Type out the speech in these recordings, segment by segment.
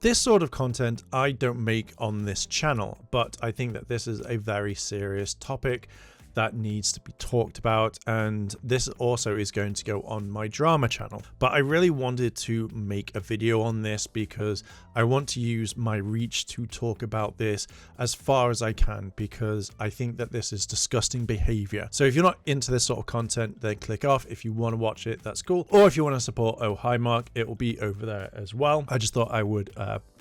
This sort of content I don't make on this channel, but I think that this is a very serious topic that needs to be talked about, and this also is going to go on my drama channel. But I really wanted to make a video on this because I want to use my reach to talk about this as far as I can, because I think that this is disgusting behavior. So if you're not into this sort of content, then click off. If you want to watch it, that's cool. Or if you want to support Oh Hi Mark, it will be over there as well. I just thought I would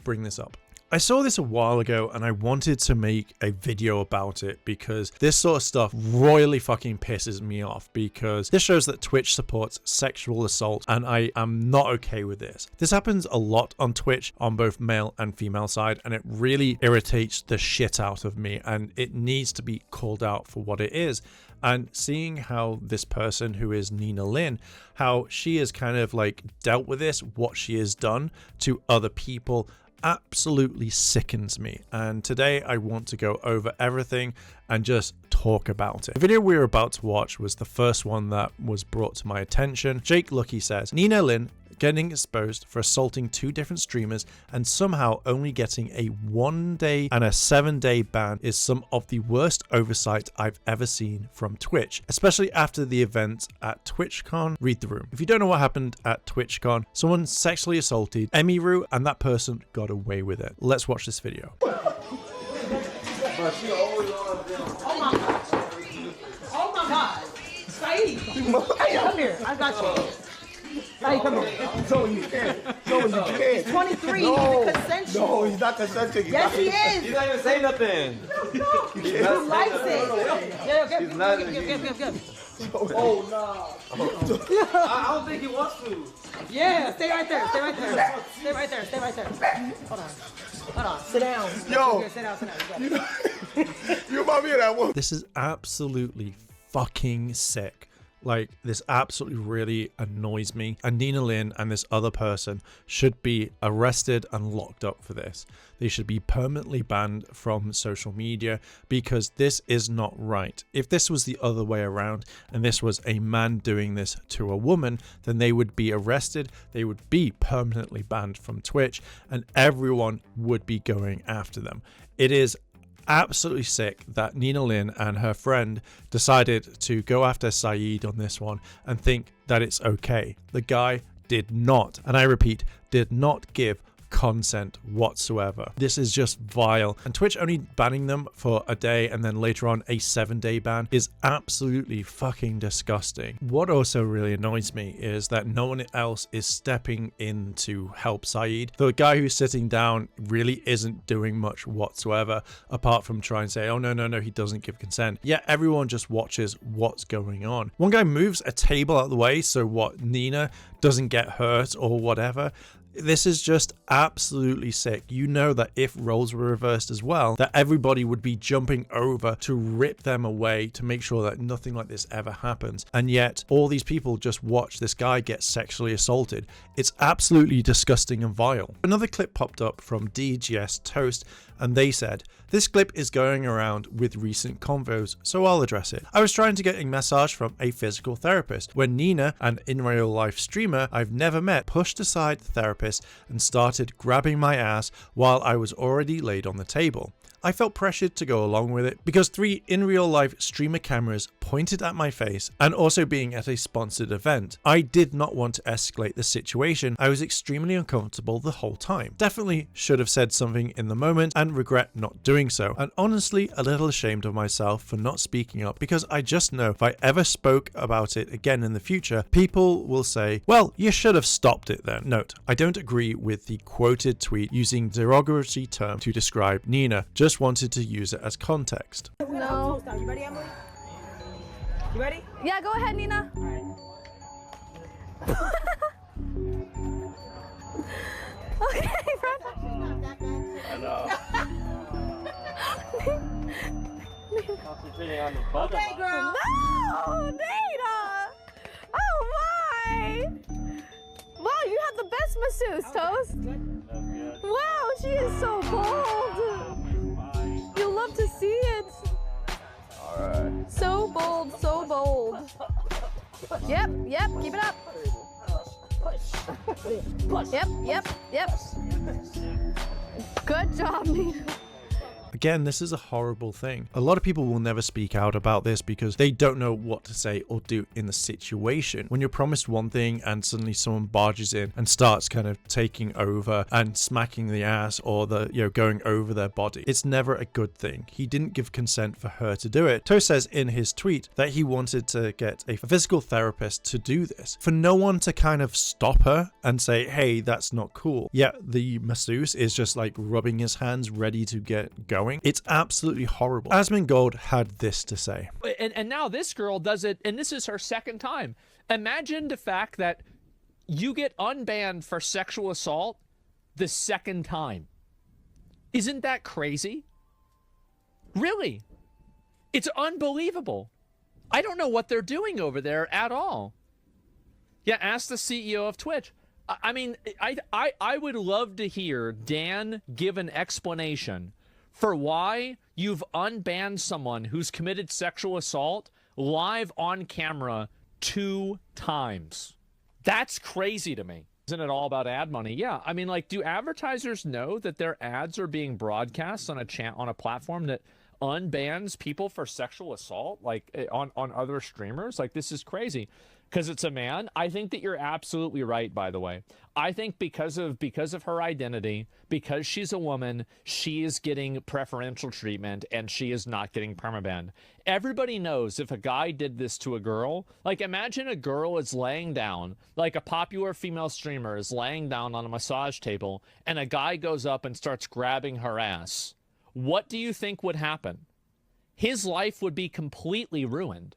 bring this up. I saw this a while ago and I wanted to make a video about it because this sort of stuff royally fucking pisses me off, because this shows that Twitch supports sexual assault and I am not okay with this. This happens a lot on Twitch on both male and female side, and it really irritates the shit out of me, and it needs to be called out for what it is. And seeing how this person, who is Nina Lynn, how she has kind of like dealt with this, what she has done to other people, absolutely sickens me. And today I want to go over everything and just talk about it. The video we were about to watch was the first one that was brought to my attention. Jake Lucky says, Nina Lynn getting exposed for assaulting 2 different streamers and somehow only getting a 1-day and a 7-day ban is some of the worst oversight I've ever seen from Twitch, especially after the events at TwitchCon. Read the room. If you don't know what happened at TwitchCon, someone sexually assaulted Emiru and that person got away with it. Let's watch this video. Oh my God. Saeed, come here. I got you. Hey, come here. So you can't. So you can't. 23, No. he's consensual. No, he's not consenting. Yes, he is. He's not even saying nothing. He likes it. Yeah, give. Oh, no. I don't think he wants to. Yeah, stay right there. Stay right there. Stay right there. Stay right there. Hold on. Hold on. Sit down. Yo. Here, sit down. Sit down. You remind me of that one. This is absolutely fucking sick. Like, this absolutely really annoys me, and Nina Lynn and this other person should be arrested and locked up for this. They should be permanently banned from social media because this is not right. If this was the other way around and this was a man doing this to a woman, then they would be arrested, they would be permanently banned from Twitch, and everyone would be going after them. It is absolutely sick that Nina Lynn and her friend decided to go after Saeed on this one and think that it's okay. The guy did not, and I repeat, did not give consent whatsoever. This is just vile, and Twitch only banning them for a day and then later on a 7-day ban is absolutely fucking disgusting. What also really annoys me is that no one else is stepping in to help Saeed. The guy who's sitting down really isn't doing much whatsoever apart from try and say, oh no, he doesn't give consent. Yet everyone just watches what's going on. One guy moves a table out of the way so what, Nina doesn't get hurt or whatever. This is just absolutely sick. You know that if roles were reversed as well, that everybody would be jumping over to rip them away to make sure that nothing like this ever happens. And yet all these people just watch this guy get sexually assaulted. It's absolutely disgusting and vile. Another clip popped up from DGS Toast and they said, this clip is going around with recent convos, so I'll address it. I was trying to get a massage from a physical therapist when Nina, an in real life streamer I've never met, pushed aside the therapist and started grabbing my ass while I was already laid on the table. I felt pressured to go along with it because 3 in real life streamer cameras pointed at my face and also being at a sponsored event. I did not want to escalate the situation. I was extremely uncomfortable the whole time. Definitely should have said something in the moment and regret not doing so. And honestly a little ashamed of myself for not speaking up because I just know if I ever spoke about it again in the future, people will say, well, you should have stopped it then. Note, I don't agree with the quoted tweet using derogatory term to describe Nina. Just wanted to use it as context. No. You ready, Emily? You ready? Yeah, go ahead, Nina. All right. Okay, Fred. I know. Concentrating on the bottom. Okay, girl. No, Nina. Oh my. Wow, you have the best masseuse, Toast. Wow, she is so bold. You love to see it. Alright. So bold, so bold. Yep, keep it up. Yep. Good job, Nina. Again, this is a horrible thing. A lot of people will never speak out about this because they don't know what to say or do in the situation. When you're promised one thing and suddenly someone barges in and starts kind of taking over and smacking the ass or going over their body, it's never a good thing. He didn't give consent for her to do it. Toast says in his tweet that he wanted to get a physical therapist to do this. For no one to kind of stop her and say, hey, that's not cool. Yet the masseuse is just like rubbing his hands ready to get going. It's absolutely horrible. Asmongold had this to say. And now this girl does it, and this is her second time. Imagine the fact that you get unbanned for sexual assault the second time. Isn't that crazy? Really? It's unbelievable. I don't know what they're doing over there at all. Yeah, ask the CEO of Twitch. I mean, I would love to hear Dan give an explanation for why you've unbanned someone who's committed sexual assault live on camera 2 times. That's crazy to me. Isn't it all about ad money? Yeah, I mean, like, do advertisers know that their ads are being broadcast on a platform that unbans people for sexual assault, like on other streamers? Like, this is crazy. Because it's a man. I think that you're absolutely right, by the way. I think because of her identity, because she's a woman, she is getting preferential treatment and she is not getting permaban. Everybody knows if a guy did this to a girl, like imagine a girl is laying down, like a popular female streamer is laying down on a massage table and a guy goes up and starts grabbing her ass. What do you think would happen? His life would be completely ruined.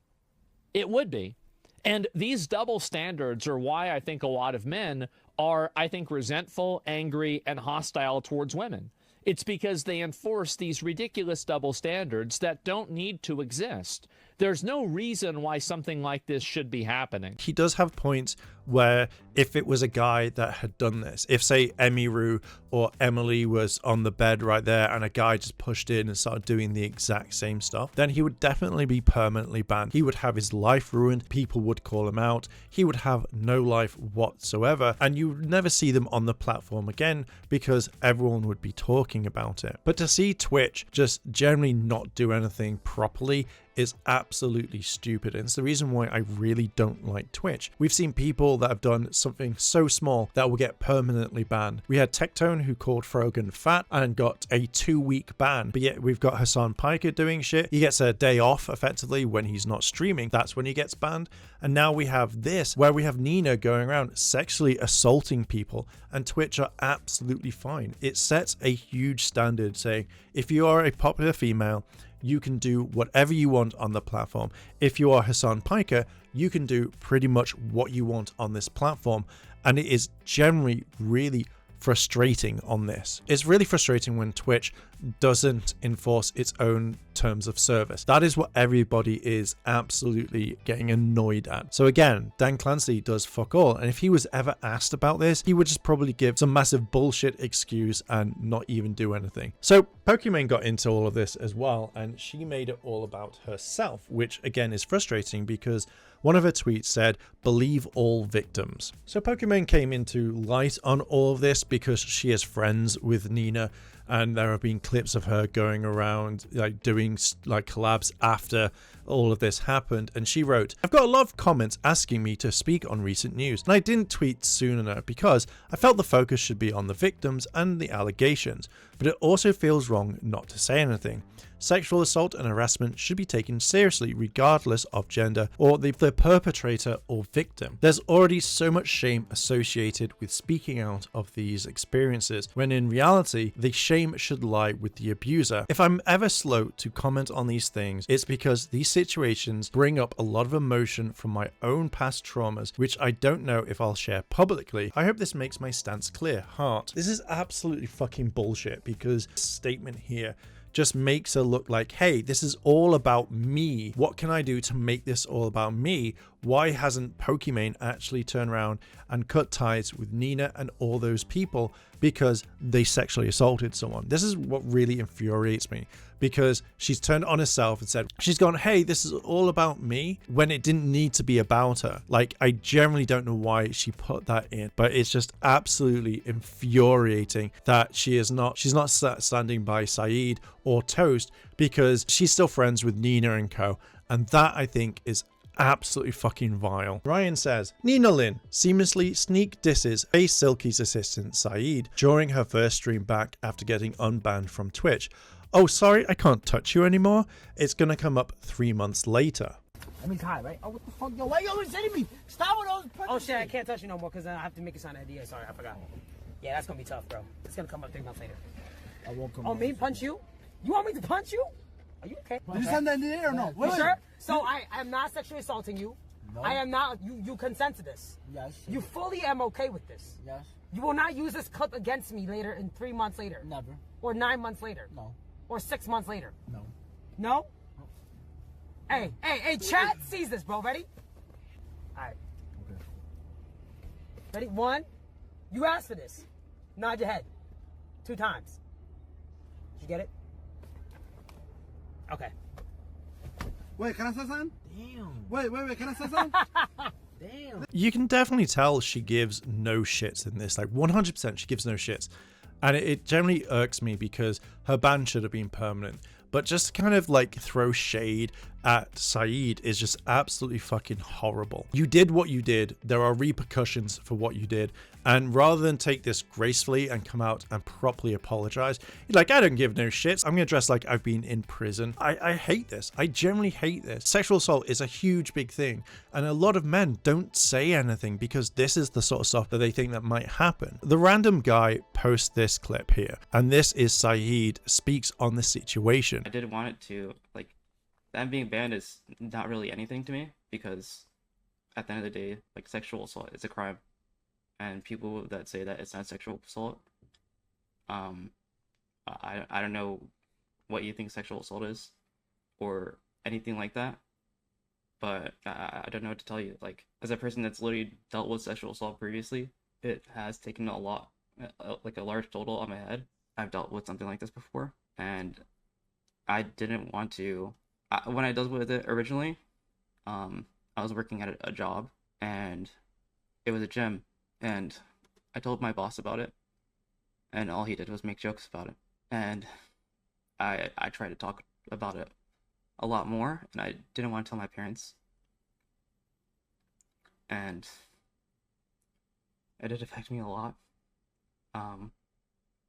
It would be. And these double standards are why I think a lot of men are, I think, resentful, angry, and hostile towards women. It's because they enforce these ridiculous double standards that don't need to exist. There's no reason why something like this should be happening. He does have points where if it was a guy that had done this, if say Emiru or Emily was on the bed right there and a guy just pushed in and started doing the exact same stuff, then he would definitely be permanently banned. He would have his life ruined. People would call him out. He would have no life whatsoever. And you would never see them on the platform again because everyone would be talking about it. But to see Twitch just generally not do anything properly is absolutely stupid, and it's the reason why I really don't like Twitch. We've seen people that have done something so small that will get permanently banned. We had Tectone who called Frogan fat and got a 2-week ban, but yet we've got Hassan Piker doing shit. He gets a day off effectively when he's not streaming. That's when he gets banned. And now we have this where we have Nina going around sexually assaulting people, and Twitch are absolutely fine. It sets a huge standard saying if you are a popular female, you can do whatever you want on the platform. If you are Hassan Piker, you can do pretty much what you want on this platform. And it is generally really frustrating on this. It's really frustrating when Twitch doesn't enforce its own terms of service. That is what everybody is absolutely getting annoyed at. So again, Dan Clancy does fuck all, and if he was ever asked about this, he would just probably give some massive bullshit excuse and not even do anything. So Pokimane got into all of this as well, and she made it all about herself, which again is frustrating because one of her tweets said, "Believe all victims." So Pokimane came into light on all of this because she is friends with Nina, and there have been clips of her going around like doing like collabs after all of this happened, and she wrote, "I've got a lot of comments asking me to speak on recent news, and I didn't tweet sooner because I felt the focus should be on the victims and the allegations, but it also feels wrong not to say anything. Sexual assault and harassment should be taken seriously regardless of gender or the perpetrator or victim. There's already so much shame associated with speaking out of these experiences, when in reality, the shame should lie with the abuser. If I'm ever slow to comment on these things, it's because these situations bring up a lot of emotion from my own past traumas, which I don't know if I'll share publicly. I hope this makes my stance clear. Heart." This is absolutely fucking bullshit, because this statement here just makes her look like, hey, this is all about me. What can I do to make this all about me? why hasn't Pokimane actually turned around and cut ties with Nina and all those people because they sexually assaulted someone? This is what really infuriates me, because she's turned on herself and said, she's gone, hey, this is all about me, when it didn't need to be about her. Like, I generally don't know why she put that in, but it's just absolutely infuriating that she's not standing by Saeed or Toast, because she's still friends with Nina and co. And that, I think, is absolutely fucking vile. Ryan says, Nina Lynn seamlessly sneak disses Face Silky's assistant Saeed during her first stream back after getting unbanned from Twitch. Oh, sorry, I can't touch you anymore. It's gonna come up 3 months later. Let me tie, right? Oh, what the fuck? Yo, why you always hitting me? Stop with those punches. Oh, shit, I can't touch you no more because I have to make a sign of NDA. Sorry, I forgot. Yeah, that's gonna be tough, bro. It's gonna come up 3 months later. I won't come. Oh, me? Punch you? You want me to punch you? Are you okay? Did you send that NDA or no? You sure? So I am not sexually assaulting you. No. I am not. You consent to this. Yes. You fully am okay with this. Yes. You will not use this clip against me later in 3 months later. Never. Or 9 months later. No. Or 6 months later. No. No? Hey, chat sees this, bro. Ready? All right. Okay. Ready? 1. You asked for this. Nod your head. 2 times. Did you get it? Okay. Wait, can I say something? Damn. Wait, can I say something? Damn. You can definitely tell she gives no shits in this. Like 100% she gives no shits. And it generally irks me because her ban should have been permanent. But just to kind of like throw shade at Saeed is just absolutely fucking horrible. You did what you did. There are repercussions for what you did. And rather than take this gracefully and come out and properly apologize, you're like, I don't give no shits. I'm going to dress like I've been in prison. I hate this. I generally hate this. Sexual assault is a huge, big thing. And a lot of men don't say anything because this is the sort of stuff that they think that might happen. The random guy posts this clip here. And this is Saeed speaks on the situation. I did want it to, like, them being banned is not really anything to me because at the end of the day, like, sexual assault is a crime. And people that say that it's not sexual assault, I don't know what you think sexual assault is or anything like that, but I don't know what to tell you. Like, as a person that's literally dealt with sexual assault previously, it has taken a lot, like a large total on my head. I've dealt with something like this before, and I didn't want to. When I dealt with it originally, I was working at a job, and it was a gym. And I told my boss about it, and all he did was make jokes about it. And I tried to talk about it a lot more, and I didn't want to tell my parents. And it did affect me a lot.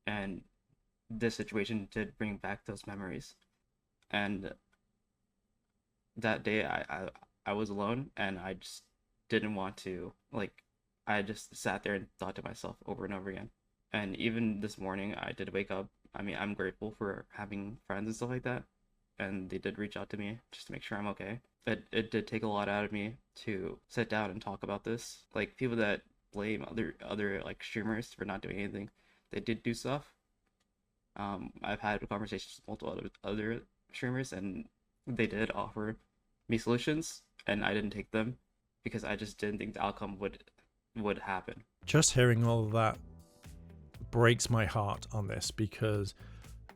And this situation did bring back those memories. And that day I was alone, and I just didn't want to, like, I just sat there and thought to myself over and over again. And even this morning, I did wake up. I mean, I'm grateful for having friends and stuff like that. And they did reach out to me just to make sure I'm okay. But it did take a lot out of me to sit down and talk about this. Like, people that blame other like streamers for not doing anything, they did do stuff. I've had conversations with multiple other streamers, and they did offer me solutions, and I didn't take them because I just didn't think the outcome would happen. Just hearing all of that breaks my heart on this, because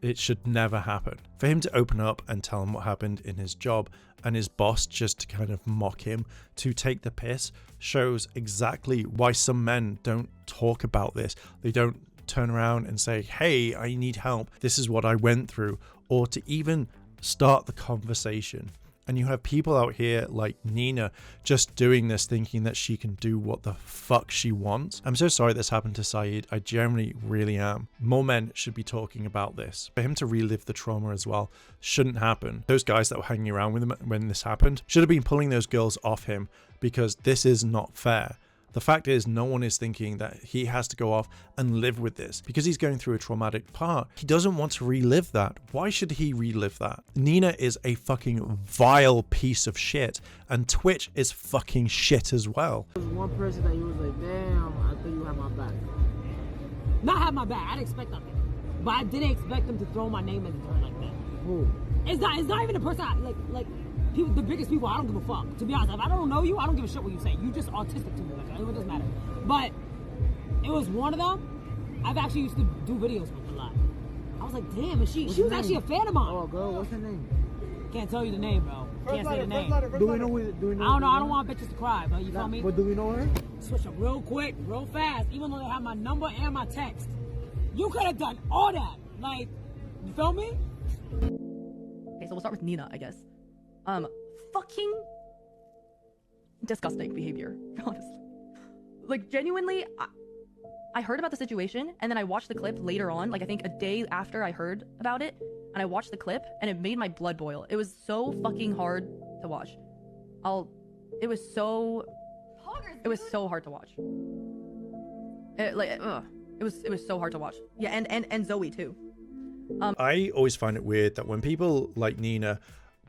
it should never happen. For him to open up and tell him what happened in his job, and his boss just to kind of mock him, to take the piss, shows exactly why some men don't talk about this. They don't turn around and say, hey, I need help, this is what I went through, or to even start the conversation. And you have people out here like Nina just doing this, thinking that she can do what the fuck she wants. I'm so sorry this happened to Saeed. I genuinely really am. More men should be talking about this. For him to relive the trauma as well shouldn't happen. Those guys that were hanging around with him when this happened should have been pulling those girls off him, because this is not fair. The fact is, no one is thinking that he has to go off and live with this because he's going through a traumatic part. He doesn't want to relive that. Why should he relive that? Nina is a fucking vile piece of shit, and Twitch is fucking shit as well. There was one person that he was like, damn, I think you have my back. Not have my back, I didn't expect nothing. But I didn't expect him to throw my name in the dirt like that. Who? It's not even a person, people, the biggest people, I don't give a fuck. To be honest, if I don't know you, I don't give a shit what you say. You just autistic to me, like, it doesn't matter. But it was one of them. I've actually used to do videos with a lot. I was like, damn, and she was actually a fan of mine. Oh, girl, what's her name? Can't tell you the name, bro. Can't say the name. Do we know? I don't know. I don't want bitches to cry, but you feel me? But do we know her? Switch up real quick, real fast, even though they have my number and my text. You could have done all that. Like, you feel me? Okay, so we'll start with Nina, I guess. Fucking disgusting behavior, honestly. Like, genuinely, I heard about the situation, and then I watched the clip later on, like I think a day after I heard about it, and I watched the clip, and it made my blood boil. It was so fucking hard to watch. It was so hard to watch. It was so hard to watch. Yeah, and Zoe too. I always find it weird that when people like Nina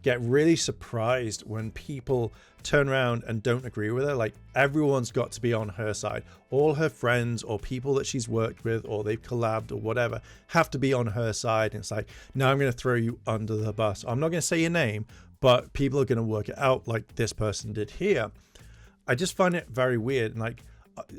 get really surprised when people turn around and don't agree with her. Like, everyone's got to be on her side. All her friends or people that she's worked with or they've collabed or whatever have to be on her side. And it's like, no, I'm going to throw you under the bus. I'm not going to say your name, but people are going to work it out like this person did here. I just find it very weird. And like,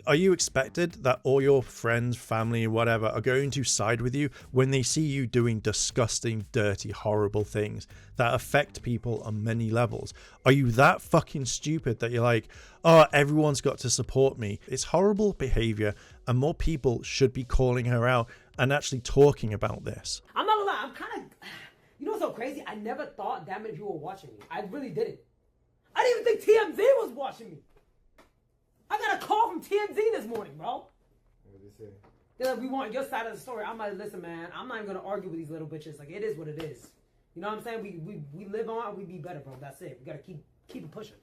are you expected that all your friends, family, whatever are going to side with you when they see you doing disgusting, dirty, horrible things that affect people on many levels? Are you that fucking stupid that you're like, oh, everyone's got to support me? It's horrible behavior, and more people should be calling her out and actually talking about this. I'm not gonna lie, I'm kind of, you know what's so crazy? I never thought that many people were watching me. I really didn't. I didn't even think TMZ was watching me. I got a call from TMZ this morning, bro. What did they say? They're like, we want your side of the story. I'm like, listen, man, I'm not even gonna argue with these little bitches. Like, it is what it is. You know what I'm saying? We live on, we be better, bro. That's it. We gotta keep it pushing.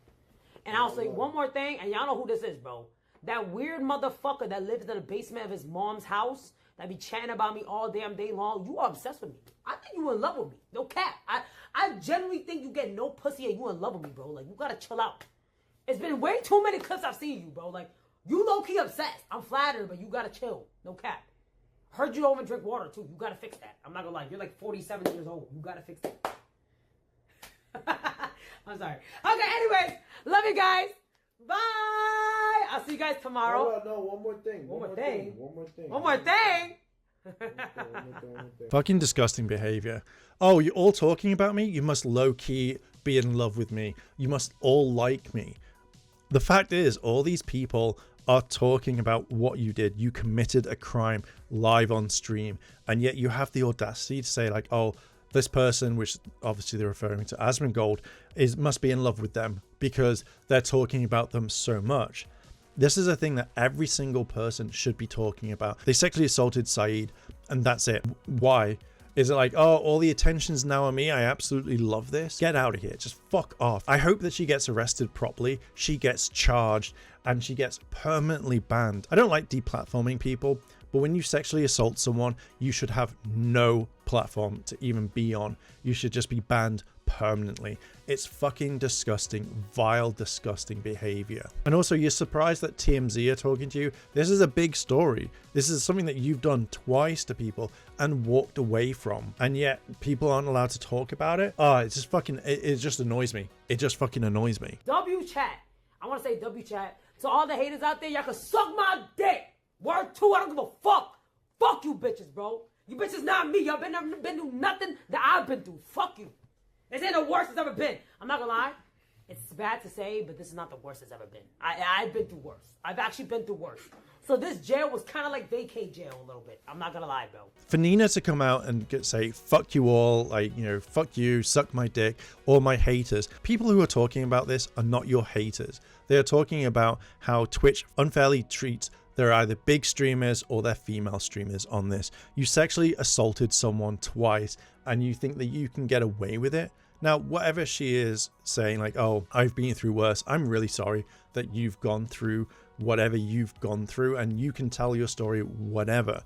And I'll say one more thing, and y'all know who this is, bro. That weird motherfucker that lives in the basement of his mom's house that be chatting about me all damn day long. You are obsessed with me. I think you in love with me. No cap. I genuinely think you get no pussy and you in love with me, bro. Like, you gotta chill out. It's been way too many clips I've seen you, bro. Like, you low-key obsessed. I'm flattered, but you gotta chill. No cap. Heard you over drink water, too. You gotta fix that. I'm not gonna lie. You're like 47 years old. You gotta fix that. I'm sorry. Okay, anyways. Love you guys. Bye. I'll see you guys tomorrow. No, one more thing. One more thing. One more thing. One more thing. Fucking disgusting behavior. Oh, you're all talking about me? You must low-key be in love with me. You must all like me. The fact is, all these people are talking about what you did. You committed a crime live on stream, and yet you have the audacity to say like, oh, this person, which obviously they're referring to Asmongold, must be in love with them because they're talking about them so much. This is a thing that every single person should be talking about. They sexually assaulted Saeed, and that's it. Why? Is it like, oh, all the attention's now on me? I absolutely love this. Get out of here. Just fuck off. I hope that she gets arrested properly. She gets charged and she gets permanently banned. I don't like deplatforming people, but when you sexually assault someone, you should have no platform to even be on. You should just be banned permanently. It's fucking disgusting, vile, disgusting behavior. And also, you're surprised that TMZ are talking to you. This is a big story. This is something that you've done twice to people and walked away from, and yet people aren't allowed to talk about it. Oh, it's just fucking, it just annoys me. It just fucking annoys me. W chat. I want to say W chat. So all the haters out there, y'all can suck my dick. Word 2, I don't give a fuck. Fuck you bitches, bro. You bitches not me. Y'all been through nothing that I've been through. Fuck you. This ain't the worst it's ever been. I'm not gonna lie. It's bad to say, but this is not the worst it's ever been. I've been through worse. I've actually been through worse. So this jail was kind of like vacay jail a little bit. I'm not gonna lie, bro. For Nina to come out and say, fuck you all, like, you know, fuck you, suck my dick, all my haters. People who are talking about this are not your haters. They are talking about how Twitch unfairly treats their either big streamers or their female streamers on this. You sexually assaulted someone twice and you think that you can get away with it? Now, whatever she is saying, like, oh, I've been through worse, I'm really sorry that you've gone through whatever you've gone through, and you can tell your story, whatever.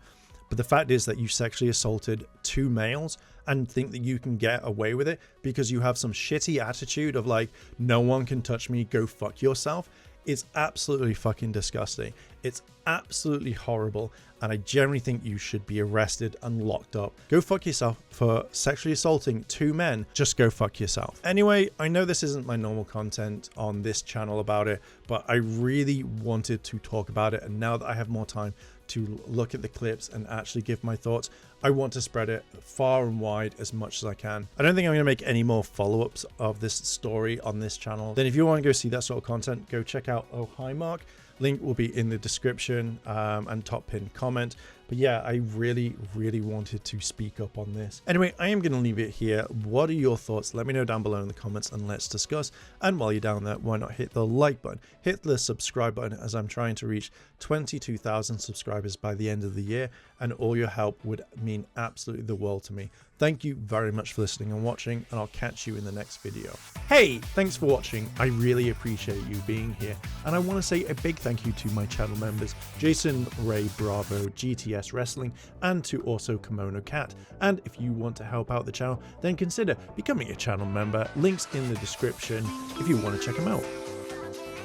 But the fact is that you sexually assaulted 2 males and think that you can get away with it because you have some shitty attitude of like, no one can touch me, go fuck yourself, It's absolutely fucking disgusting. It's absolutely horrible, and I generally think you should be arrested and locked up. Go fuck yourself for sexually assaulting 2 men. Just go fuck yourself. Anyway, I know this isn't my normal content on this channel about it, but I really wanted to talk about it, and now that I have more time to look at the clips and actually give my thoughts, I want to spread it far and wide as much as I can. I don't think I'm going to make any more follow-ups of this story on this channel. Then if you want to go see that sort of content, go check out Oh Hi Mark. Link will be in the description and top pinned comment. But yeah, I really wanted to speak up on this. Anyway, I am going to leave it here. What are your thoughts? Let me know down below in the comments and let's discuss. And while you're down there, why not hit the like button, hit the subscribe button, as I'm trying to reach 22,000 subscribers by the end of the year, and all your help would mean absolutely the world to me. Thank you very much for listening and watching, and I'll catch you in the next video. Hey, thanks for watching. I really appreciate you being here, and I want to say a big thank you to my channel members, Jason, Ray, Bravo, GTS Wrestling, and to also Kimono Cat. And if you want to help out the channel, then consider becoming a channel member. Links in the description if you want to check them out.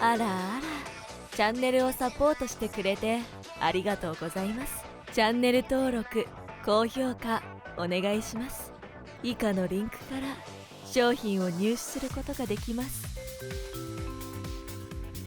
あらあら、チャンネルをサポートしてくれてありがとうございます。チャンネル登録、高評価お願いします。以下のリンクから商品を入手することができます。